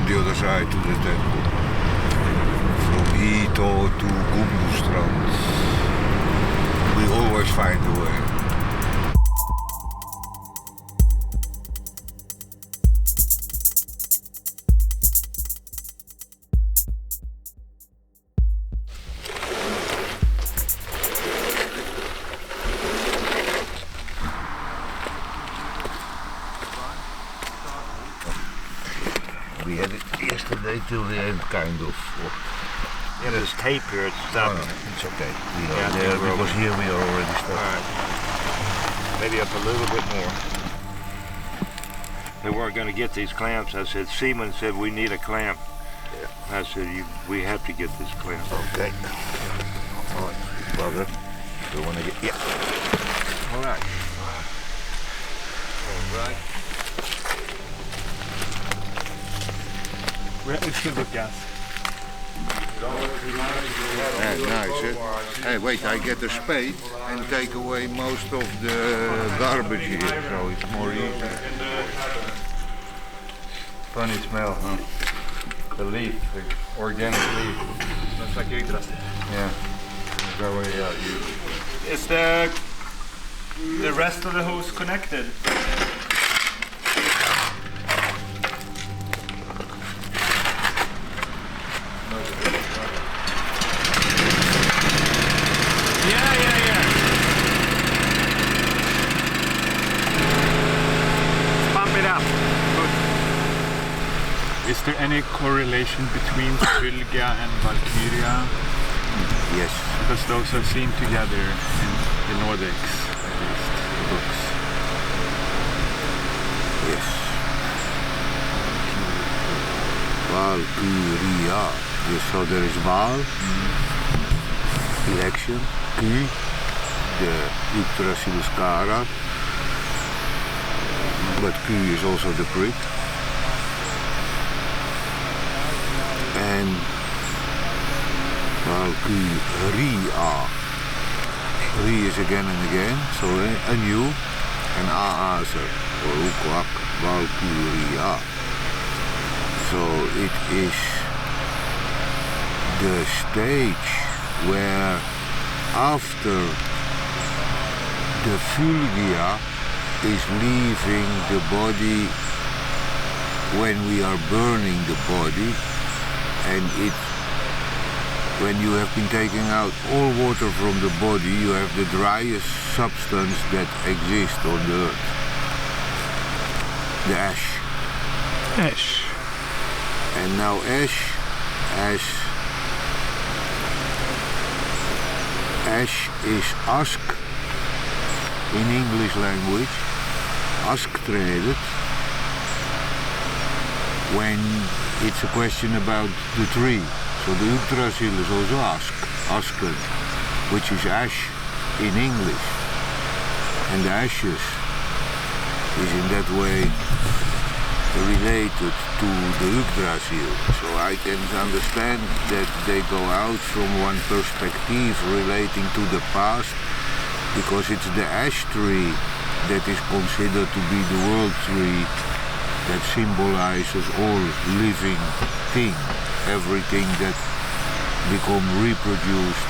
the other side to the temple. From Ito to Gumbustrand. We always find a way. We had it yesterday till the end, kind of. Yeah, there's tape here, it's stopping. No, it's okay. We are Yeah, there because here we are already stopped. Alright. Maybe up a little bit more. We weren't going to get these clamps. I said, Seaman said we need a clamp. Yeah. I said, we have to get this clamp. Okay. Alright, brother. You want to get... Yeah. Alright. Alright. Where is the gas? Nice, eh? Hey, wait, I get a spade and take away most of the garbage here, so it's more easy. Funny smell, huh? The leaf, the organic leaf. Looks like Yggdrasil. Yeah. That way, yeah, Is the rest of the hose connected? Is there any correlation between Fylgia and Valkyria? Yes. Because those are seen together in the Nordics, at least, books. Yes. Valkyria. Yes, so there is Val, election, Ky, the Yggdrasil Skara, but Ky is also the prick. And Valkyria. Ri is again and again, so a new, and Aazer, or Ukwak, Valkyria. So it is the stage where after the Fylgia is leaving the body when we are burning the body, and when you have been taking out all water from the body, you have the driest substance that exists on the earth. The ash. Ash. And now ash is ask in English language, asktredet, when it's a question about the tree. So the Yggdrasil is also asken, which is ash in English. And the ashes is in that way related to the Yggdrasil. So I can understand that they go out from one perspective relating to the past, because it's the ash tree that is considered to be the world tree that symbolizes all living thing, everything that become reproduced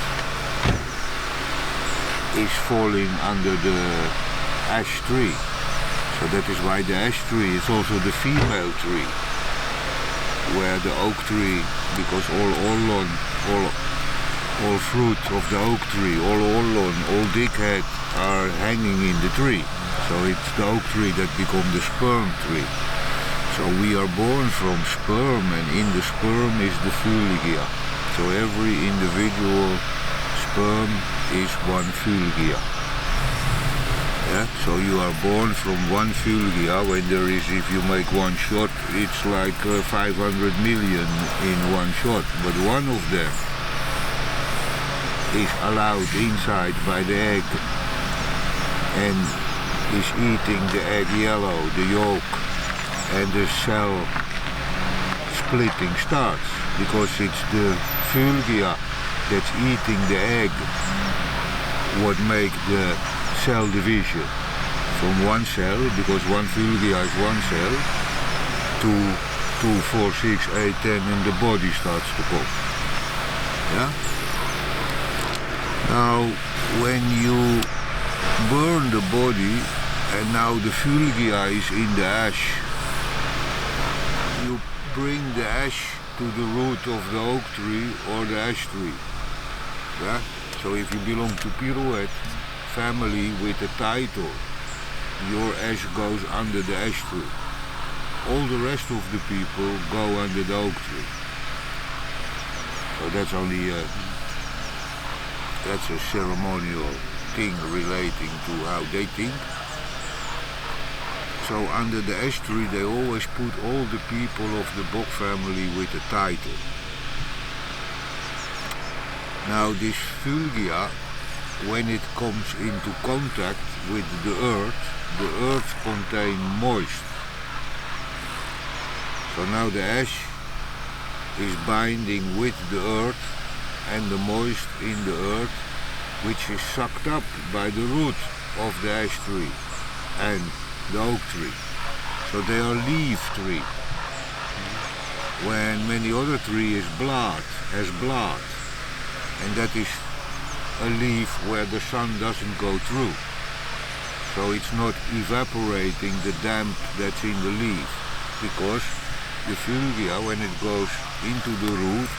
is falling under the ash tree. So that is why the ash tree is also the female tree, where the oak tree, because all fruit of the oak tree, all ollon, all dickhead are hanging in the tree. So it's the oak tree that becomes the sperm tree. So we are born from sperm, and in the sperm is the Fylgia. So every individual sperm is one Fylgia. Yeah? So you are born from one Fylgia, when there is, if you make one shot, it's like 500 million in one shot. But one of them is allowed inside by the egg and is eating the egg yellow, the yolk, and the cell splitting starts, because it's the Fylgia that's eating the egg what make the cell division from one cell, because one Fylgia is one cell, to 2, 4, 6, 8, 10 and the body starts to pop. Yeah? Now, when you burn the body and now the fulgia is in the ash, you bring the ash to the root of the oak tree or the ash tree. Yeah? So if you belong to Pirouette family with a title, your ash goes under the ash tree. All the rest of the people go under the oak tree. So that's only that's a ceremonial thing relating to how they think. So under the ash tree they always put all the people of the Bok family with a title. Now this fulgia, when it comes into contact with the earth contains moist. So now the ash is binding with the earth and the moist in the earth, which is sucked up by the root of the ash tree and the oak tree. So they are leaf tree. When many other tree is has blood, and that is a leaf where the sun doesn't go through. So it's not evaporating the damp that's in the leaf, because the fulgia, when it goes into the root,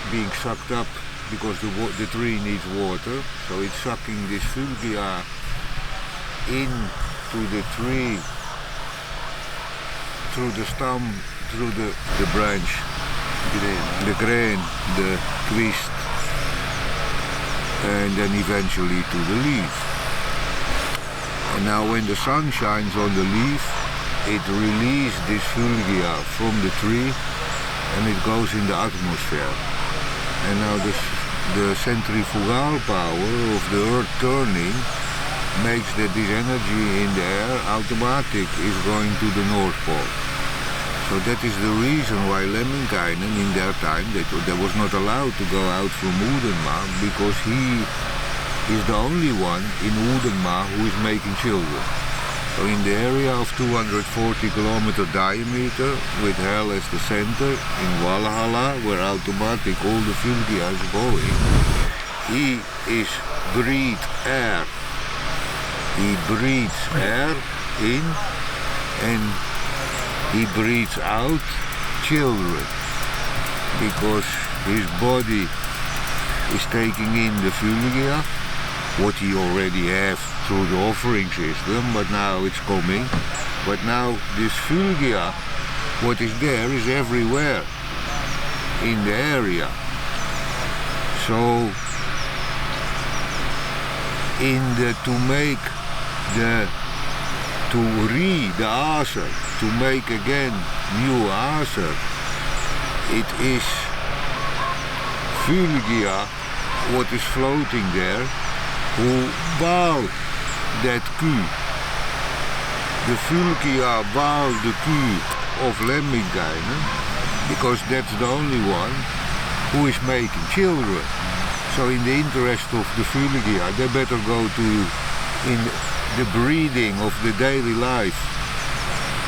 being sucked up because the tree needs water, so it's sucking this fulgia into the tree through the stem, through the branch, the grain, the twist, and then eventually to the leaf. And now when the sun shines on the leaf, it releases this fulgia from the tree and it goes in the atmosphere. And now the centrifugal power of the earth turning makes that this energy in the air automatic is going to the North Pole. So that is the reason why Lemmingkainen in their time, they was not allowed to go out from Udenma, because he is the only one in Udenma who is making children. So in the area of 240 kilometer diameter, with hell as the center, in Valhalla, where automatic all the fulgia is going, he is breathe air. He breathes air in and he breathes out children, because his body is taking in the fulgia, what he already has through the offering system, but now it's coming. But now this fulgia, what is there, is everywhere in the area. So to make the aser, to make again new aser, it is fulgia what is floating there, who bow that Q. The fulgia bow the Q of Lemmingkainen, because that's the only one who is making children. So in the interest of the fulgia, they better go in the breathing of the daily life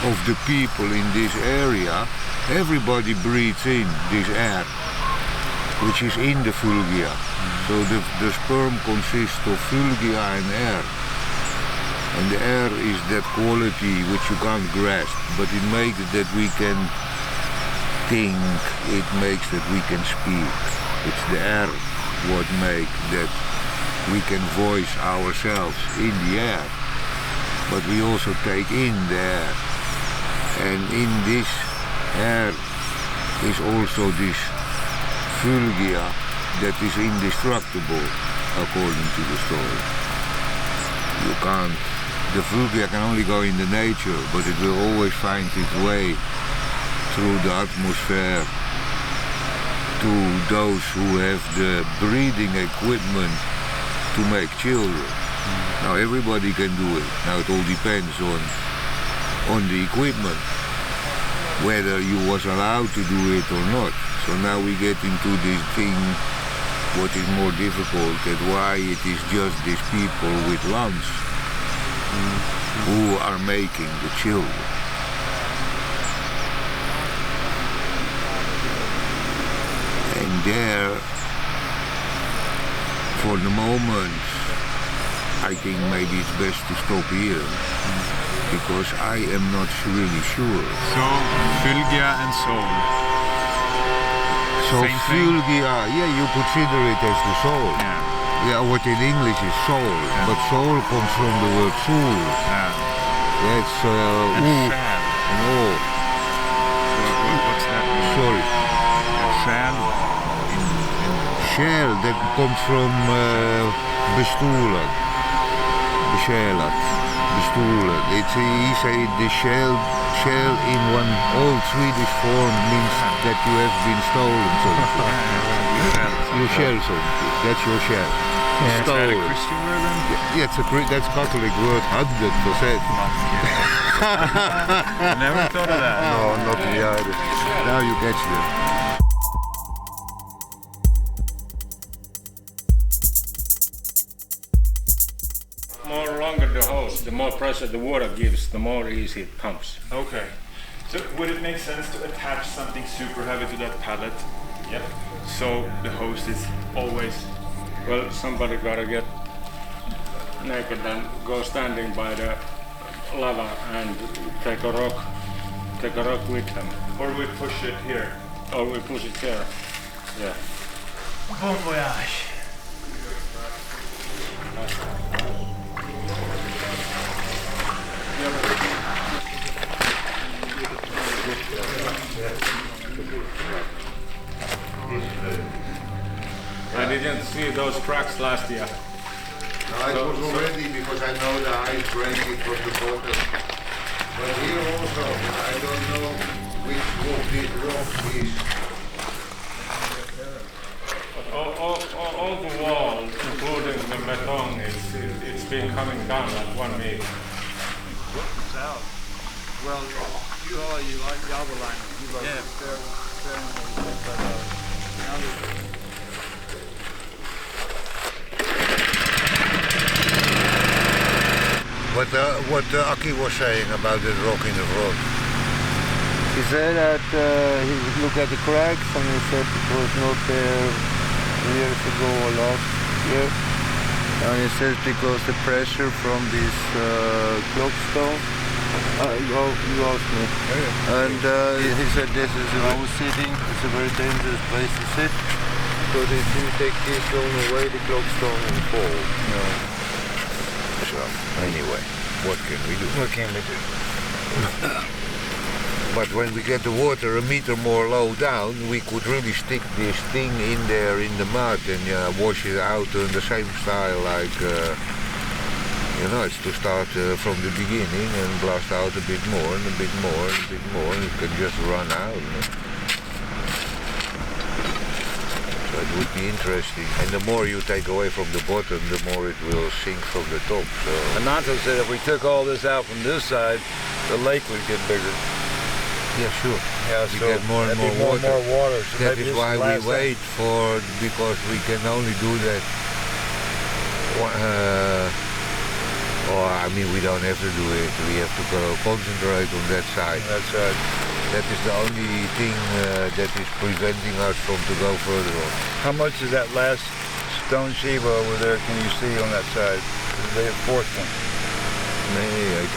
of the people in this area. Everybody breathes in this air, which is in the fulgia. So the sperm consists of fulgia and air. And the air is that quality which you can't grasp, but it makes that we can think, it makes that we can speak. It's the air what makes that we can voice ourselves in the air. But we also take in the air. And in this air is also this fulgia that is indestructible, according to the story. You can't, the fulgia can only go in the nature, but it will always find its way through the atmosphere to those who have the breathing equipment to make children. Now everybody can do it. Now it all depends on the equipment, whether you was allowed to do it or not. So now we get into this thing, what is more difficult, that why it is just these people with lungs who are making the children. there, for the moment, I think maybe it's best to stop here, because I am not really sure. So, Fylgja and soul. So Same thing? Fylgja, yeah, you consider it as the soul. Yeah. Yeah, what in English is soul, but soul comes from the word soul. Yeah. That's And oor själ. and all. What's that mean? Sorry. Själ. Shell, that comes from bestoelen. Besjälat. Bestoelen. It's, he said the shell in one old Swedish form means that you have been stolen something. You shell something. That's your shell. Is that a Stolen. Christian word then? Yeah, that's Catholic word, 100%. I never thought of that. No, not me either. Now you catch them. More longer the hose, the more pressure the water gives, the more easy it pumps. Okay. So would it make sense to attach something super heavy to that pallet? Yep. So the hose is always... Well, somebody gotta get naked and go standing by the lava and take a rock with them. Or we push it here. Or we push it there. Yeah. Bon voyage. I didn't see those cracks last year. No, it was already because I know the ice breaking from the bottom. But here also, I don't know which rock is. All the wall, including the beton, it's been coming down like 1 meter. Well, you like the other line. You like What Aki was saying about the rock in the front. He said that he looked at the cracks and he said it was not there years ago or last year. And he says because the pressure from this clock stone. You asked me. And he said this is where I was sitting. It's a very dangerous place to sit. Because if you take this stone away, the clock stone will fall. So, anyway, what can we do? What can we do? But when we get the water a meter more low down, we could really stick this thing in there in the mud and wash it out in the same style like, it's to start from the beginning and blast out a bit more and a bit more and a bit more, and it can just run out. So it would be interesting. And the more you take away from the bottom, the more it will sink from the top. So. Ananto said if we took all this out from this side, the lake would get bigger. Yeah, sure. Yeah, We so get more and more water. So That maybe is this why we last wait for, because we can only do that. We don't have to do it. We have to concentrate on that side. That's right. That is the only thing that is preventing us from to go further on. How much is that last stone Shiva over there can you see on that side? The fourth one.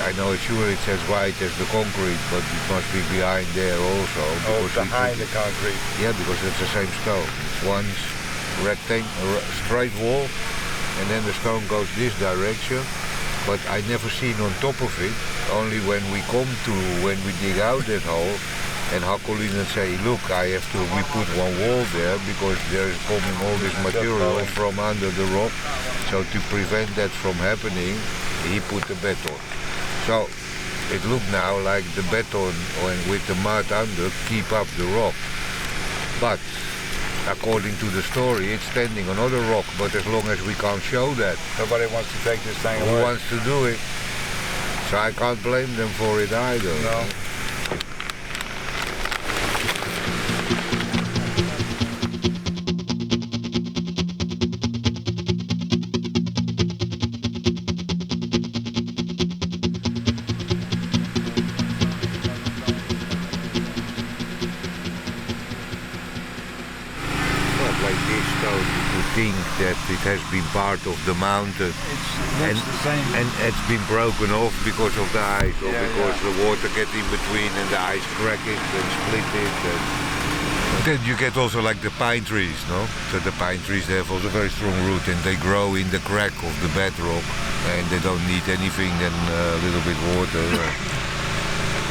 I know it's sure it says white as the concrete, but it must be behind there also. Oh, because we behind put the concrete. Yeah, because it's the same stone. One straight wall, and then the stone goes this direction. But I never seen on top of it, only when we dig out that hole, and Hakolinen say, look, we put one wall there because there is coming all this material from under the rock. So to prevent that from happening, he put the beton. So it looked now like the beton with the mud under keep up the rock. But according to the story, it's standing on other rock, but as long as we can't show that, Nobody wants to take this thing who away. wants to do it? So I can't blame them for it either. No. stone, you could think that it has been part of the mountain. That's the same. And it's been broken off because of the ice, or because the water gets in between and the ice crack it and split it. And then you get also like the pine trees, no? So the pine trees, they have also very strong root and they grow in the crack of the bedrock and they don't need anything than a little bit water.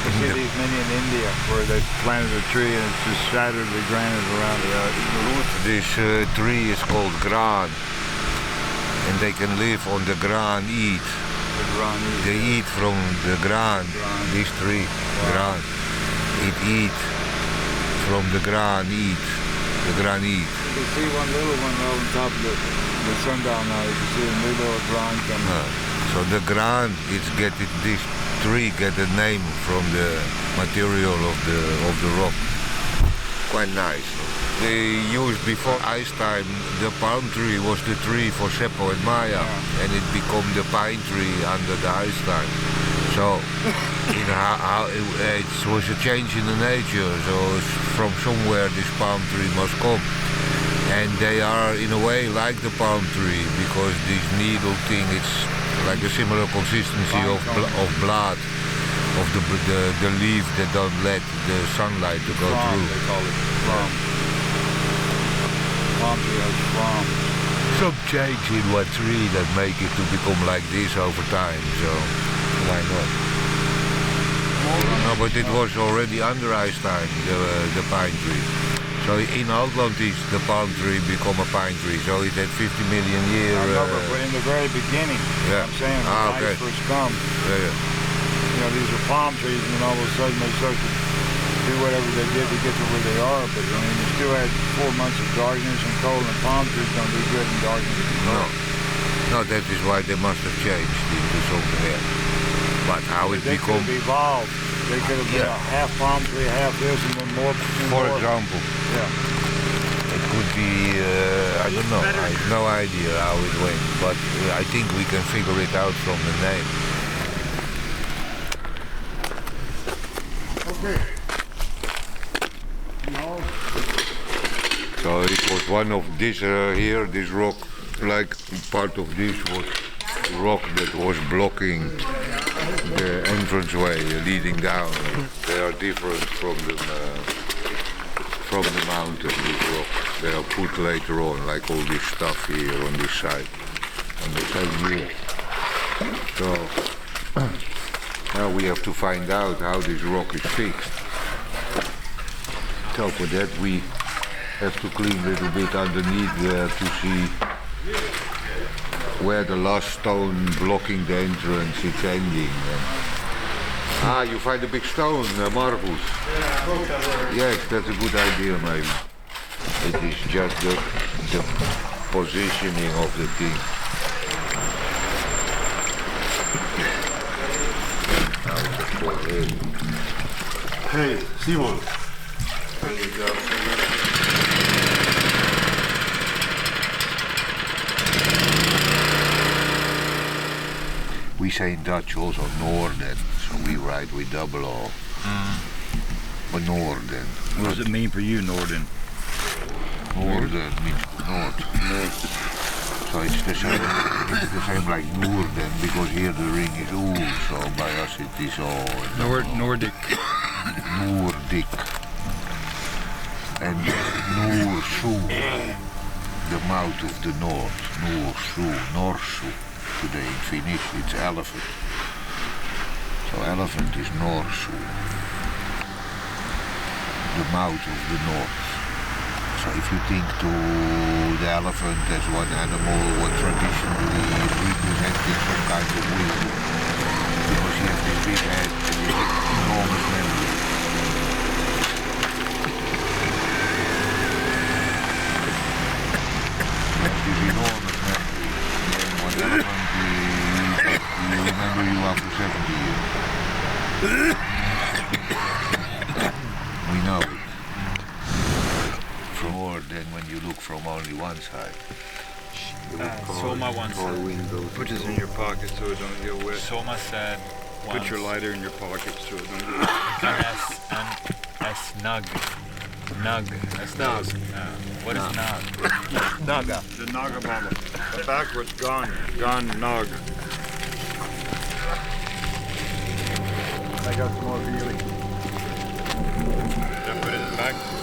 You see these many in India where they planted a tree and it's just shattered the granite around the root. This tree is called gran, and they can live on the gran, eat. They eat from the gran, this tree, gran. It eat from the gran, eat. The gran eat. You can see one little one on top of the sundown now. You can see a little gran coming. So the gran, it's this tree get a name from the material of the rock. Quite nice. They used before ice time, the palm tree was the tree for Seppo and Maya, and it became the pine tree under the ice time. So how it was a change in the nature. So from somewhere this palm tree must come. And they are in a way like the palm tree because this needle thing, it's like a similar consistency of blood, of the leaf that don't let the sunlight to go through. They call it from. Palm tree has from. Some change in one tree that make it to become like this over time, so why not? No, but it was already under ice time, the pine tree. So in Atlantis, the palm tree become a pine tree. So it had 50 million years. I remember, but in the very beginning, yeah. I'm saying when okay. ice first come, you know, these are palm trees, and then all of a sudden they start to do whatever they did to get to where they are. But I mean, you still had 4 months of darkness and cold, and palm trees don't do good in darkness and cold. No, that is why they must have changed into something else. But how it they become? Could have evolved. They could have been a half palm tree, half this, and then more. For example. Yeah. It could be, I don't know, I have no idea how it went, but I think we can figure it out from the name. Okay. So it was one of this here, this rock, like part of this was rock that was blocking the entranceway leading down. They are different from the mountain, these rocks. They are put later on, like all this stuff here on this side, on the same here. So now we have to find out how this rock is fixed. So for that we have to clean a little bit underneath to see where the last stone blocking the entrance is ending. You find a big stone, marbles. Yes, that's a good idea, maybe. It is just the positioning of the thing. Hey, Simon. We say in Dutch also Noorden, so we write with double O. But Noorden. What does it mean for you, Noorden? Noorden means north. So it's the same like Noorden, because here the ring is oor, so by us it is all Nordic. Nordic. And Noorsu, the mouth of the north. Norsu. Today in Finnish it's elephant. So elephant is Norsu, the mouth of the north. So if you think to the elephant as one animal what traditionally is representing some kind of wisdom, because he has this big head and this enormous memory. He has this enormous memory. And one elephant, you remember you after 70 years. We know it. More than when you look from only one side. Soma once said, Put this in your pocket so it don't get wet. Soma said once, Put your lighter in your pocket so it don't get wet. en snagg Nug. That's Nug. What is nug? Naga. The Naga mama. The backwards gone. Gone Nog. I got some more feeling. Put it back.